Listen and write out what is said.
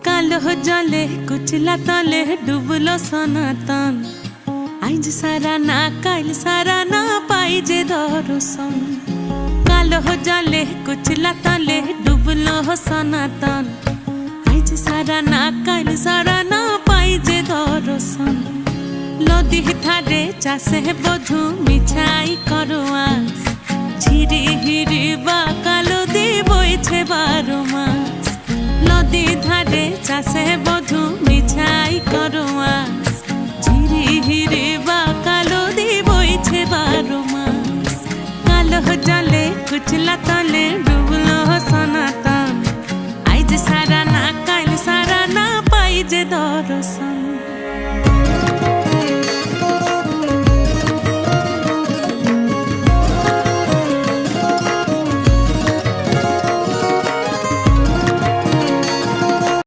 কালো জলে কুচলা তলে ডুবলো সনাতন। আইজ সারা না কাল সারা না পাই যে দর্শন। কালো জলে কুচলা তলে ডুবলো সনাতন। আইজ সারা না কাল সারা না পাই যে দর্শন। নদী ধারে চাষে বধু মিছাই করো আস। ঝিরি হিরি বা কালো দি বইছে 12 মাস। নদী ধারে চাষে